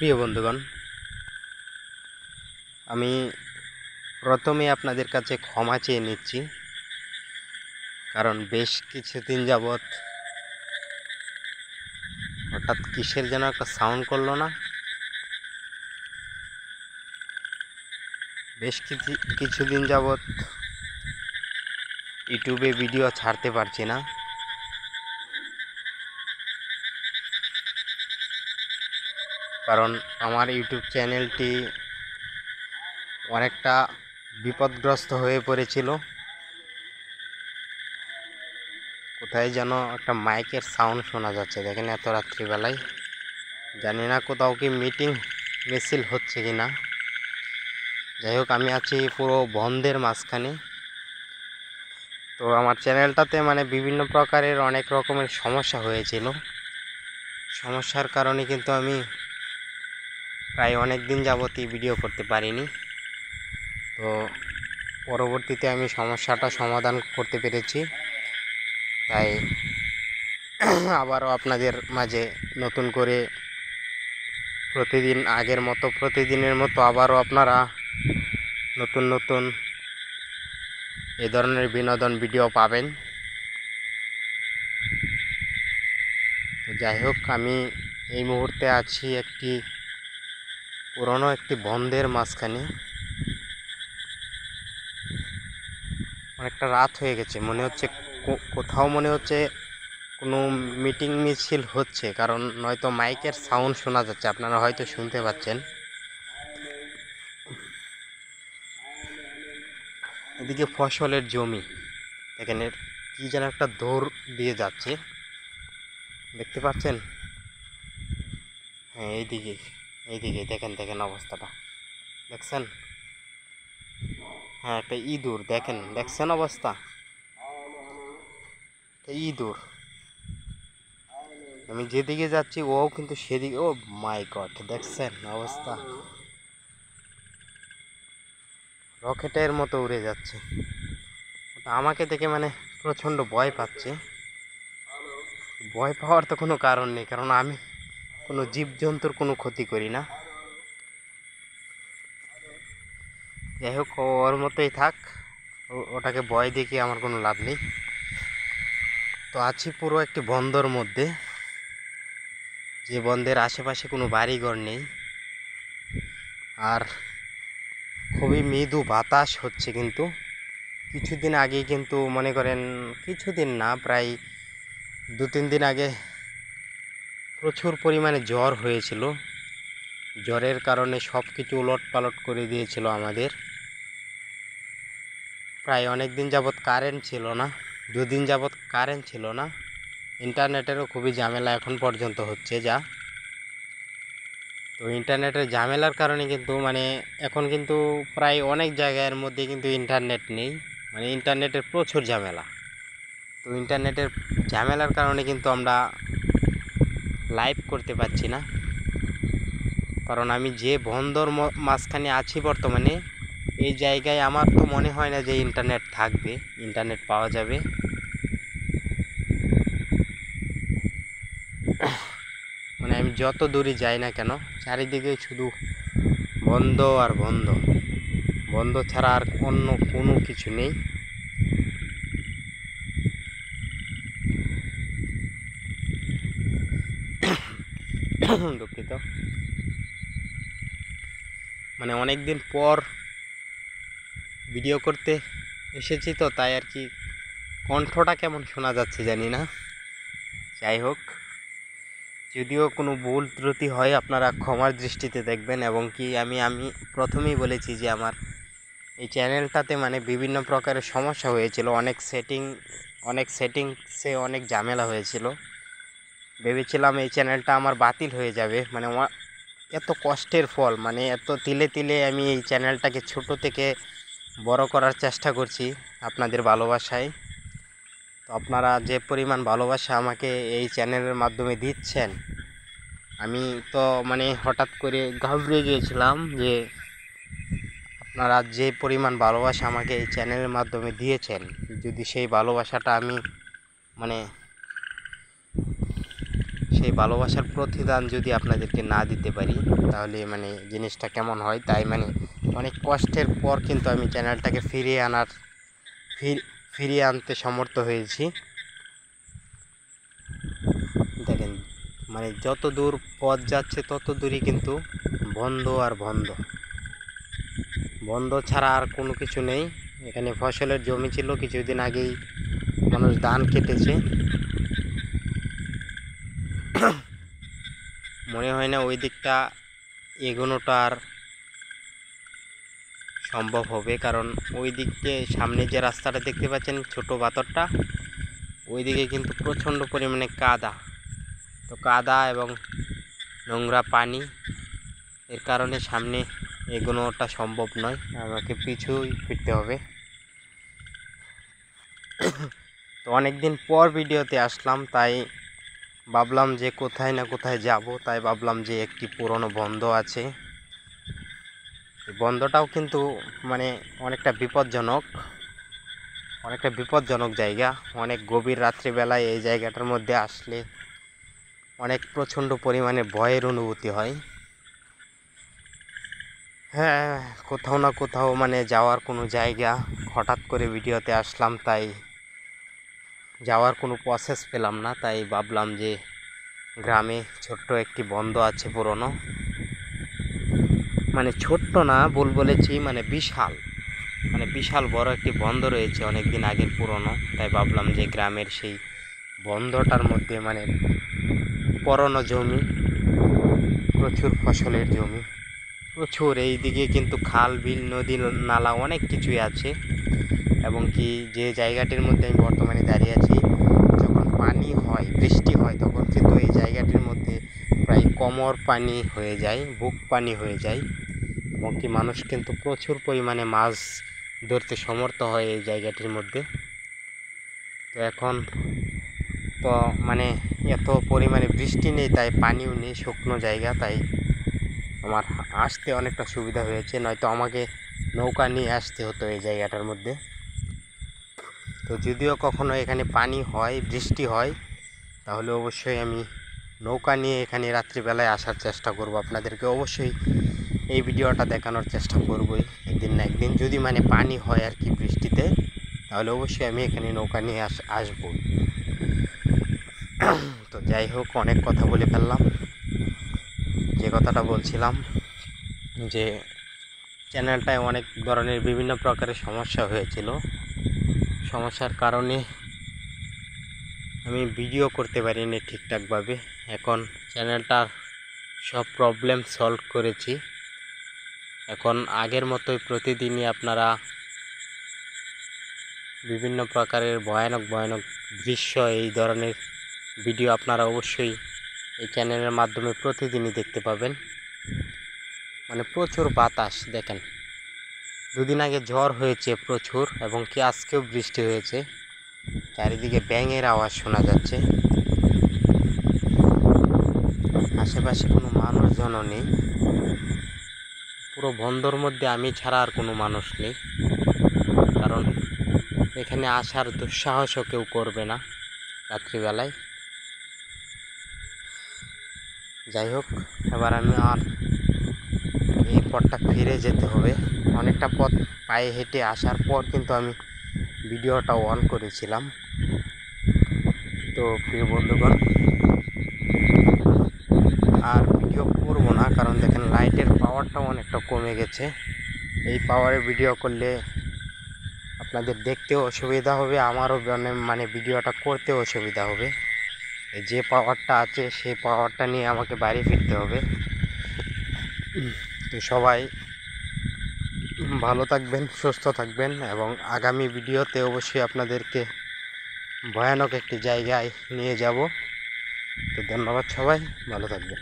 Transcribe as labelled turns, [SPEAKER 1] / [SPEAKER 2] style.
[SPEAKER 1] প্রিয় বন্ধুগণ, আমি প্রথমে আপনাদের কাছে ক্ষমা চেয়ে নিচ্ছি, কারণ বেশ কিছুদিন যাবৎ হঠাৎ কিসের যেন একটা সাউন্ড করলো না। বেশ কিছুদিন যাবৎ ইউটিউবে ভিডিও ছাড়তে পারছি না, কারণ আমার ইউটিউব চ্যানেলটি অনেকটা বিপদগ্রস্ত হয়ে পড়েছিল। কোথায় যেন একটা মাইকের সাউন্ড শোনা যাচ্ছে, দেখেন এত রাত্রিবেলায়। জানি না কোথাও কি মিটিং মিছিল হচ্ছে কি না। যাই হোক, আমি আছি পুরো বন্ধের মাঝখানে। তো আমার চ্যানেলটাতে বিভিন্ন প্রকারের অনেক রকমের সমস্যা হয়েছিল। সমস্যার কারণে কিন্তু আমি প্রায় অনেক দিন যাবতই ভিডিও করতে পারিনি। তো পরবর্তীতে আমি সমস্যাটা সমাধান করতে পেরেছি, তাই আবারও আপনাদের মাঝে নতুন করে প্রতিদিনের মতো আবারও আপনারা নতুন নতুন এ ধরনের বিনোদন ভিডিও পাবেন। তো যাই হোক, আমি এই মুহূর্তে আছি পুরনো একটি বন্ধের মাঝখানে। অনেকটা রাত হয়ে গেছে, কোথাও মনে হচ্ছে কোনো মিটিং মিছিল হচ্ছে, কারণ নয়তো মাইকের সাউন্ড শোনা যাচ্ছে, আপনারা হয়তো শুনতে পাচ্ছেন। এদিকে ফসলের জমি, দেখেন এর কি যেন একটা দৌড় দিয়ে যাচ্ছে, দেখতে পাচ্ছেন? হ্যাঁ, এইদিকে দেখেন অবস্থাটা দেখছেন? হ্যাঁ, একটা ইঁদুর, দেখছেন অবস্থা? ইঁদুর, আমি যেদিকে যাচ্ছি ও কিন্তু সেদিকে। ও মাই গড, দেখছেন অবস্থা? রকেটের মতো উড়ে যাচ্ছে। ওটা আমাকে দেখে প্রচণ্ড ভয় পাচ্ছে। ভয় পাওয়ার তো কোনো কারণ নেই, কারণ আমি কোনো জীবজন্তুর কোনো ক্ষতি করি না। যাই হোক, ওর মতোই থাক, ওটাকে ভয় দেখিয়ে আমার কোনো লাভ নেই। তো আছি পুরো একটি বন্দর মধ্যে, যে বন্দরের আশেপাশে কোনো বাড়িঘর নেই, আর খুবই মৃদু বাতাস হচ্ছে। কিন্তু কিছুদিন আগেই কিন্তু মনে করেন, কিছুদিন না, প্রায় 2-3 দিন আগে প্রচুর পরিমাণে জ্বর হয়েছিল। জ্বরের কারণে সব কিছু উলটপালট করে দিয়েছিল আমাদের। প্রায় অনেক দিন যাবৎ কারেন্ট ছিল না, 2 দিন যাবৎ কারেন্ট ছিল না। ইন্টারনেটেরও খুবই ঝামেলা এখন পর্যন্ত হচ্ছে। তো ইন্টারনেটের ঝামেলার কারণে কিন্তু এখন কিন্তু প্রায় অনেক জায়গার মধ্যে কিন্তু ইন্টারনেট নেই, ইন্টারনেটের প্রচুর ঝামেলা। তো ইন্টারনেটের ঝামেলার কারণে কিন্তু আমরা লাইভ করতে পারছি না, কারণ আমি যে বন্দর মাঝখানে আছি বর্তমানে, এই জায়গায় আমার তো মনে হয় না যে ইন্টারনেট থাকবে, ইন্টারনেট পাওয়া যাবে। আমি যত দূরে যাই না কেন, চারিদিকে শুধু বন্ধ আর বন্ধ, বন্ধ ছাড়া আর অন্য কোনো কিছু নেই। দুঃখিত, অনেক দিন পর ভিডিও করতে এসেছি, তো তাই আর কি কণ্ঠটা কেমন শোনা যাচ্ছে জানি না। যাই হোক, যদিও কোনো ভুল ত্রুটি হয় আপনারা ক্ষমার দৃষ্টিতে দেখবেন। এবং কি আমি প্রথমেই বলেছি যে আমার এই চ্যানেলটাতে বিভিন্ন প্রকারের সমস্যা হয়েছিল, অনেক সেটিংসে অনেক ঝামেলা হয়েছিল। ভেবেছিলাম এই চ্যানেলটা আমার বাতিল হয়ে যাবে। এত কষ্টের ফল, এত তিলে তিলে আমি এই চ্যানেলটাকে ছোট থেকে বড় করার চেষ্টা করছি আপনাদের ভালোবাসায়। তো আপনারা যে পরিমাণ ভালোবাসা আমাকে এই চ্যানেলের মাধ্যমে দিচ্ছেন, আমি তো হঠাৎ করে ঘাবড়ে গিয়েছিলাম যে আপনারা যে পরিমাণ ভালোবাসা আমাকে এই চ্যানেলের মাধ্যমে দিয়েছেন, যদি সেই ভালোবাসাটা আমি সেই ভালোবাসার প্রতিদান যদি আপনাদেরকে না দিতে পারি তাহলে মানে জিনিসটা কেমন হয়। তাই মানে অনেক কষ্টের পর কিন্তু আমি চ্যানেলটাকে ফিরিয়ে আনতে সমর্থ হয়েছি। দেখেন মানে যত দূর পথ যাচ্ছে তত দূরই কিন্তু বন্ধ আর বন্ধ ছাড়া আর কোনো কিছু নেই। এখানে ফসলের জমি ছিল, কিছুদিন আগেই মানুষ ধান কেটেছে। মনে হয় না ওই দিকটা এগোনোটা আর সম্ভব হবে, কারণ ওই দিকে সামনে যে রাস্তাটা দেখতে পাচ্ছেন ছোট পাথরটা, ওই দিকে কিন্তু প্রচণ্ড পরিমাণে কাদা, তো কাদা এবং নোংরা পানি, এর কারণে সামনে এগোনোটা সম্ভব নয়, আমাকে পিছুই ফিরতে হবে। তো অনেক দিন পর ভিডিওতে আসলাম, তাই ভাবলাম যে কোথায় না কোথায় যাব, তাই ভাবলাম যে একটি পুরনো বন্ধ আছে। বন্ধটাও কিন্তু মানে অনেকটা বিপজ্জনক জায়গা। অনেক গভীর রাত্রিবেলায় এই জায়গাটার মধ্যে আসলে অনেক প্রচণ্ড পরিমাণে ভয়ের অনুভূতি হয়। হ্যাঁ, কোথাও না কোথাও মানে যাওয়ার কোনো জায়গা, হঠাৎ করে ভিডিওতে আসলাম, তাই যাওয়ার কোনো প্রসেস পেলাম না, তাই ভাবলাম যে গ্রামে ছোট্ট একটি বন্ধ আছে পুরনো, মানে ছোট্ট না ভুল বলেছি, মানে বিশাল বড় একটি বন্ধ রয়েছে অনেক দিন আগের পুরনো। তাই ভাবলাম যে গ্রামের সেই বন্ধটার মধ্যে মানে পুরনো জমি, প্রচুর ফসলের জমি, প্রচুর এই দিকে কিন্তু খাল বিল নদী নালা অনেক কিছুই আছে। এবং কি যে জায়গাটির মধ্যে আমি বর্তমানে দাঁড়িয়ে আছি, যখন পানি হয়, বৃষ্টি হয়, তখন কিন্তু এই জায়গাটির মধ্যে প্রায় কোমর পানি হয়ে যায়, বুক পানি হয়ে যায়। এবং কি মানুষ কিন্তু প্রচুর পরিমাণে মাছ ধরতে সমর্থ হয় এই জায়গাটির মধ্যে। তো এখন তো মানে এত পরিমাণে বৃষ্টি নেই, তাই পানিও নেই, শুকনো জায়গা, তাই আমার আসতে অনেকটা সুবিধা হয়েছে, নয়তো আমাকে নৌকা নিয়ে আসতে হতো এই জায়গাটার মধ্যে। তো যদিও কখনো এখানে পানি হয়, বৃষ্টি হয়, তাহলে অবশ্যই আমি নৌকা নিয়ে এখানে রাত্রিবেলায় আসার চেষ্টা করব। আপনাদেরকে অবশ্যই এই ভিডিওটা দেখানোর চেষ্টা করবই একদিন না একদিন, যদি মানে পানি হয় আর কি বৃষ্টিতে, তাহলে অবশ্যই আমি এখানে নৌকা নিয়ে আসবো। তো যাই হোক, অনেক কথা বলে ফেললাম। যে কথাটা বলছিলাম যে চ্যানেলটায় অনেক ধরনের বিভিন্ন প্রকারের সমস্যা হয়েছিল, সমস্যার কারণে আমি ভিডিও করতে পারিনি ঠিকঠাকভাবে। এখন চ্যানেলটার সব প্রবলেম সলভ করেছি। এখন আগের মতোই প্রতিদিনই আপনারা বিভিন্ন প্রকারের ভয়ানক দৃশ্য, এই ধরনের ভিডিও আপনারা অবশ্যই এই চ্যানেলের মাধ্যমে প্রতিদিনই দেখতে পাবেন। মানে প্রচুর বাতাস, দেখেন দুদিন আগে ঝড় হয়েছে প্রচুর, এবং কি আজকেও বৃষ্টি হয়েছে, চারিদিকে ব্যাঙের আওয়াজ শোনা যাচ্ছে। আশেপাশে কোনো মানুষজনও নেই, পুরো বন্দর মধ্যে আমি ছাড়া আর কোনো মানুষ নেই, কারণ এখানে আসার দুঃসাহসও কেউ করবে না রাত্রিবেলায়। যাই হোক, এবার আমি আর এই পথটা ফিরে যেতে হবে। অনেকটা পথ পায়ে হেঁটে আসার পর কিন্তু আমি ভিডিওটা অন করেছিলাম। তো প্রিয় বন্ধুগণ, আর ভিডিও করব না, কারণ দেখেন লাইটের পাওয়ারটাও অনেকটা কমে গেছে। এই পাওয়ারে ভিডিও করলে আপনাদের দেখতেও অসুবিধা হবে, আমারও মানে ভিডিওটা করতেও অসুবিধা হবে। যে পাওয়ারটা আছে সেই পাওয়ারটা নিয়ে আমাকে বাড়ি ফিরতে হবে। তো সবাই ভালো থাকবেন, সুস্থ থাকবেন, এবং আগামী ভিডিওতে অবশ্যই আপনাদেরকে ভয়ানক একটি জায়গায় নিয়ে যাব। তো ধন্যবাদ, সবাই ভালো থাকবেন।